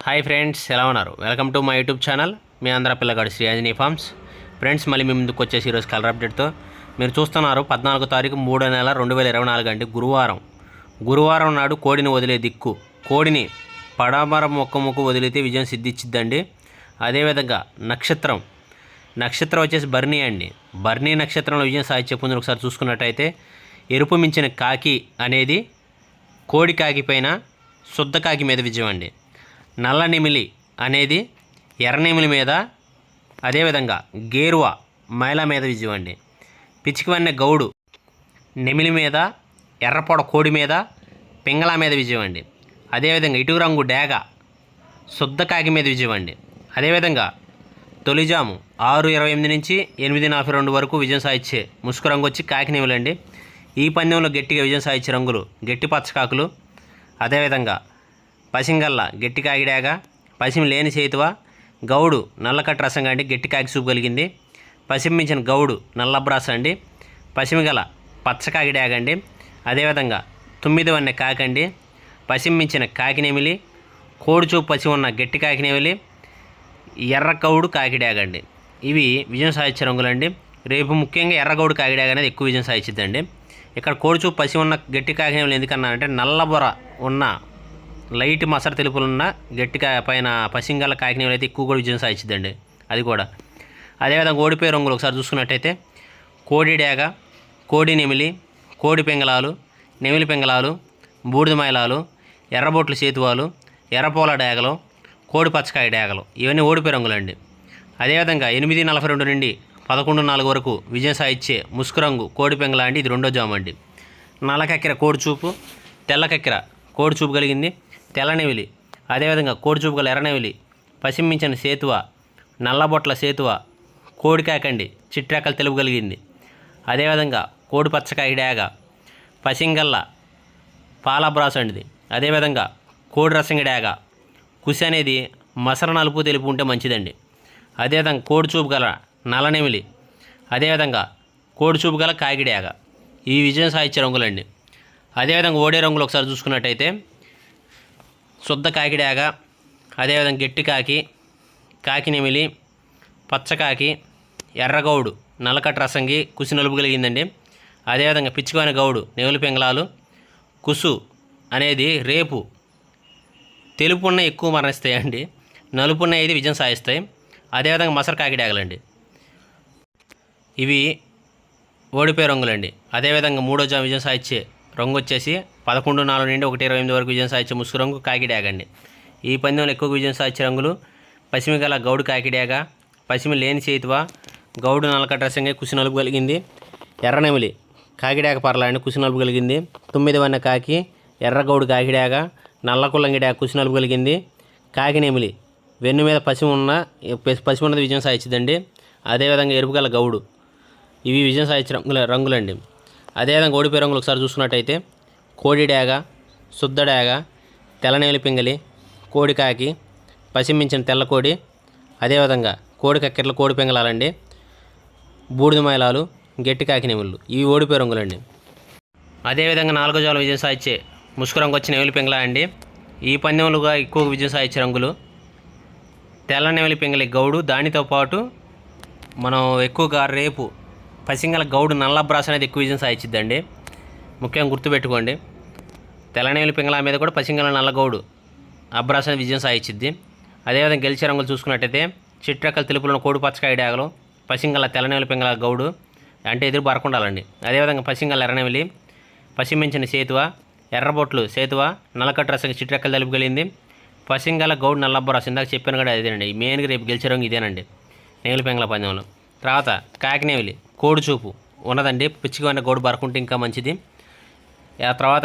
Hi friends, ఎలా ఉన్నారు? Welcome to my YouTube channel. మీ ఆంధ్ర పిల్లగాడు శ్రీ ఆంజనేయ ఫార్మ్స్. ఫ్రెండ్స్, మళ్ళీ మీ ముందుకు వచ్చేసి ఈరోజు కలర్ అప్డేట్తో. మీరు చూస్తున్నారు 14వ తారీఖు 3వ నెల 2024 అండి, గురువారం నాడు కోడిని వదిలే దిక్కు. కోడిని పడమర మొక్కముక్కు వదిలితే విజయం సిద్ధించిద్దండి. అదేవిధంగా నక్షత్రం వచ్చేసి భరణి అండి. భరణి నక్షత్రంలో విజయం సాధించే పొందిన ఒకసారి చూసుకున్నట్టయితే ఎరుపు మించిన కాకి అనేది కోడి కాకి పైన శుద్ధ కాకి మీద విజయం అండి. నల్ల నెమిలి అనేది ఎర్రనెమిలి మీద, అదేవిధంగా గేరువ మైల మీద విజయం అండి. పిచ్చికివన్నె గౌడు నెమిలి మీద, ఎర్రపొడ కోడి మీద, పింగళ మీద విజయం అండి. అదేవిధంగా ఇటుకు రంగు డేగ శుద్ధ కాకి మీద విజయం అండి. అదేవిధంగా తొలిజాము 6:28 నుంచి 8:42 వరకు విజయం సాధించే ముసుగు రంగు వచ్చి కాకి నెమిలండి. ఈ పందెంలో గట్టిగా విజయం సాధించే రంగులు గట్టి పచ్చకాకులు, అదేవిధంగా పసింగల్ల గట్టి కాకిడాగ, పసిమి లేని చేతువ, గౌడు నల్లకట్ట రసంగా అండి గట్టి కాకి చూపు కలిగింది. పసిమి మించిన గౌడు నల్లబ్రాస అండి. పసిమి గల పచ్చకాకిడాగ అండి. అదేవిధంగా 9 వన్నె కాకండి. పసిమి మించిన కాకినెమిలి, కోడి చూపు పసి ఉన్న గట్టి కాకినెమిలి, ఎర్ర గౌడు కాకిడాగండి. ఇవి విజయం సాధించే రంగులండి. రేపు ముఖ్యంగా ఎర్రగౌడు కాకిడాగ అనేది ఎక్కువ విజయం సాధించిద్దండి. ఇక్కడ కోడి చూపు పసి ఉన్న గట్టి కాకినెమిలి ఎందుకన్నా అంటే నల్లబొర ఉన్న లైట్ మసర తెలుపులున్న గట్టిగా పైన పసింగల కాకినెమిలి అయితే ఎక్కువ కూడా విజయం సాధించిద్దండి. అది కూడా అదేవిధంగా ఓడిపోయే రంగులు ఒకసారి చూసుకున్నట్టయితే కోడి డేగ, కోడి నెమిలి, కోడి పింగళాలు, నెమిలి పింగళాలు, బూడిద మైలాలు, ఎర్రబొట్లు సేతువాలు, ఎర్రపోల డేగలు, కోడి పచ్చకాయ డేగలు, ఇవన్నీ ఓడిపోయే రంగులండి. అదేవిధంగా 8:42 నుండి 11:04 వరకు విజయం సాధించే ముసుగు రంగు కోడి పింగళ అండి. ఇది రెండో జాము అండి. నల్లకక్కెర కోడి చూపు, తెల్లకక్కెర కోడి చూపు కలిగింది. తెల్లనెవిలి, అదేవిధంగా కోడి చూపు గల ఎర్రనెవిలి, పసిమించిన సేతువ, నల్లబొట్ల సేతువ, కోడి కాకండి చిట్రెక్కలు తెలుపు కలిగింది. అదేవిధంగా కోడి పచ్చకాయ డేగ, పసింగల్ల పాలబ్రాస్ అండిది. అదేవిధంగా కోడి రసంగి డేగ, కుసి అనేది మసర నలుపు తెలుపు ఉంటే మంచిదండి. అదేవిధంగా కోడి చూపు గల నల్లనెమిలి, అదేవిధంగా కోడి చూపు గల కాకిడేగ, ఈ విజయం సాధించే రంగులండి. అదేవిధంగా ఓడే రంగులు ఒకసారి చూసుకున్నట్టయితే శుద్ధ కాకిడేగ, అదేవిధంగా గట్టి కాకి, కాకినెమిలి, పచ్చకాకి, ఎర్రగౌడు నల్లకట్ట రసంగి కుసి నలుపు కలిగిందండి. అదేవిధంగా పిచ్చుకోని గౌడు నెమిలి పింగళాలు, కుసు అనేది రేపు తెలుపున్న ఎక్కువ మరణిస్తాయండి, నలుపున్న ఇది విజయం సాధిస్తాయి. అదేవిధంగా మసర కాకిడేగలండి. ఇవి ఓడిపోయే రంగులండి. అదేవిధంగా మూడో జాము విజయం సాధించే రంగు వచ్చేసి 11:04 నుండి 1:28 వరకు విజయం సాధించే ముసుగు రంగు కాకిడేగండి. ఈ పందెంలో ఎక్కువ విజయం సాధించే రంగులు పసిమి గల గౌడు కాకిడేగ, పసిమి లేని చేతువ, గౌడు నల్లకట్ట రసంగా కుసి నలుపు కలిగింది. ఎర్రనెమిలి కాకిడేగ పర్లాండి కుసి నలుపు కలిగింది. 9 వన్నె కాకి, ఎర్రగౌడు కాకిడేగ, నల్లకుల్లంగిడేగ కుసి నలుపు కలిగింది. కాకినెమిలి వెన్ను మీద పసిమి ఉన్నది విజయం సాధించిందండి. అదేవిధంగా ఎరుపుగల గౌడు, ఇవి విజయం సాధించే రంగులండి. అదేవిధంగా ఓడిపోయే రంగులు ఒకసారి చూసుకున్నట్టయితే కోడి డేగ, శుద్ధ డేగ, తెల్లనెమిలి పింగలి, కోడి కాకి, పసిమించిన తెల్లకోడి, అదేవిధంగా కోడి కక్కెరలు కోడి పింగళాలండి, బూడిద మైలాలు, గట్టి కాకినెమిళ్ళు, ఇవి ఓడిపోయే రంగులండి. అదేవిధంగా నాలుగో జాములో విజయం సాధించే ముసుగు రంగు వచ్చి నెమిలి పింగళ అండి. ఈ పందెములుగా ఎక్కువ విజయం సాధించే రంగులు తెల్లనెమిలి పింగలి గౌడు, దానితో పాటు మనం ఎక్కువగా రేపు పసింగల గౌడు నల్లబ్రాస్ అనేది ఎక్కువ విజయం సాధించిద్దండి. ముఖ్యంగా గుర్తుపెట్టుకోండి, తెల్లనెమిలి పింగళ మీద కూడా పసింగల నల్లగౌడు అబ్రాస్ అనేది విజయం సాధించిద్ది. అదేవిధంగా గెలిచే రంగులు చూసుకున్నట్టయితే చిట్రెక్కల తెలుపులను కోడి పచ్చకాయ డేగలు, పసింగల తెల్లనెమిలి పింగళ గౌడు అంటే ఎదురు బరకుండాలండి. అదేవిధంగా పసింగల ఎర్రనెమిలి, పసిమించిన సేతువ, ఎర్రబొట్లు సేతువ, నల్లకట్టు రసంగా చిట్రెక్కలు తెలుపు కలిగింది. పసింగల గౌడు నల్లబ్రాస్ ఇందాక చెప్పాను కూడా అదేనండి. మెయిన్గా రేపు గెలిచే రంగు ఇదేనండి నెమిలి పింగళ పందెంలో. తర్వాత కాకినెమిలి కోడి చూపు ఉన్నదండి, పిచ్చిగా గౌడు బరకుంటే ఇంకా మంచిది. ఆ తర్వాత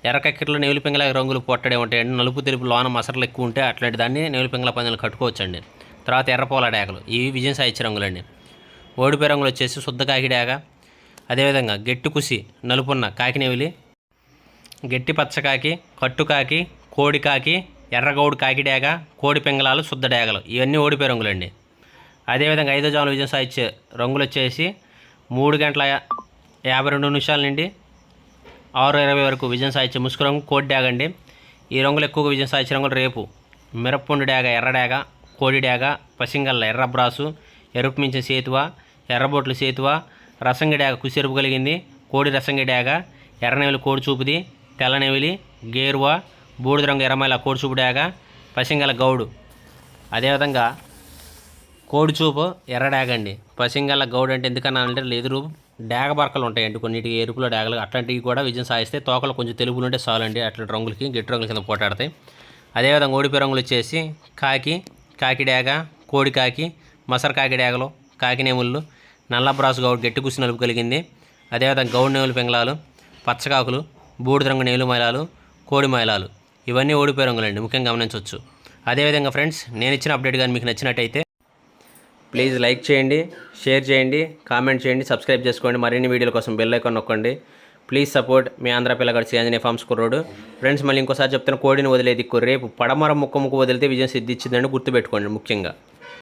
ఎర్రకక్కిరలో నెమిలి పింగళ రంగులు పొట్టడే ఉంటాయండి. నలుపు తెలుపు లోన మసరలు ఎక్కువ ఉంటే అట్లాంటి దాన్ని నెమిలి పింగళ పందెంలో కట్టుకోవచ్చండి. తర్వాత ఎర్రపోల డేగలు, ఇవి విజయం సాధించే రంగులండి. ఓడిపోయే రంగులు వచ్చేసి శుద్ధ కాకి డేగ, అదేవిధంగా గట్టి కుసి నలుపున్న కాకినెమిలి, గట్టి పచ్చకాకి, కట్టుకాకి, కోడి కాకి, ఎర్రగౌడు కాకిడేగ, కోడి పింగళాలు, శుద్ధ డేగలు, ఇవన్నీ ఓడిపోయే రంగులండి. అదేవిధంగా ఐదో జాములో విజయం సాధించే రంగులు వచ్చేసి 3:52 నుండి 6:20 వరకు విజయం సాధించే ముసుగు రంగు కోడి డేగ అండి. ఈ రంగులు ఎక్కువగా విజయం సాధించే రంగులు రేపు మిరప్పొండు డాగ ఎర్ర డాగ, కోడి డాగ, పసింగల్ల ఎర్ర బ్రాసు, ఎరుపు మించిన సేతువ, ఎర్రబొట్లు సేతువ, రసంగి డాగ కుసెరుపు కలిగింది, కోడి రసంగి డాగ, ఎర్రనెవిలి కోడి చూపుది, తెల్లనెవిలి, గేరువ, బూడిద రంగు ఎర్రమైల కోడి చూపు డాగ, పసింగల గౌడు. అదేవిధంగా కోడి చూపు ఎర్ర డాగ అండి. పసింగల్ల గౌడు అంటే ఎందుకన్నా అంటే ఎదురు డాగ బరకలు ఉంటాయండి, కొన్నిటికి ఎరుపులో డాగలు అట్లాంటివి కూడా విజయం సాధిస్తే తోకలు కొంచెం తెలుపులు ఉంటే చాలండి, అట్లాంటి రంగులకి గట్టి రంగుల కింద పోటాడతాయి. అదేవిధంగా ఓడిపోయే రంగులు వచ్చేసి కాకి డాగ, కోడి కాకి, మసర కాకి డాగలు, కాకినేముళ్ళు, నల్ల బ్రాసు గౌడు గట్టి కుసి నలుపు కలిగింది. అదేవిధంగా గౌడు నేవులు పింగళాలు, పచ్చకాకులు, బూడిద రంగు నేవులు మైలాలు, కోడి మైలాలు ఇవన్నీ ఓడిపోయే రంగులండి, ముఖ్యంగా గమనించవచ్చు. అదేవిధంగా ఫ్రెండ్స్, నేను ఇచ్చిన అప్డేట్ కానీ మీకు నచ్చినట్టయితే ప్లీజ్ లైక్ చేయండి, షేర్ చేయండి, కామెంట్ చేయండి, సబ్స్క్రైబ్ చేసుకోండి. మరిన్ని వీడియోల కోసం బెల్ ఐకాన్ నొక్కండి. ప్లీజ్ సపోర్ట్ మీ ఆంధ్ర పిల్లగాడు శ్రీ ఆంజనేయ ఫార్మ్స్ కుర్రోడు. ఫ్రెండ్స్, మళ్ళీ ఇంకోసారి చెప్తాను, కోడిని వదిలేది రేపు పడమర ముక్కు వదిలితే విజయం సిద్ధించిందని గుర్తుపెట్టుకోండి ముఖ్యంగా.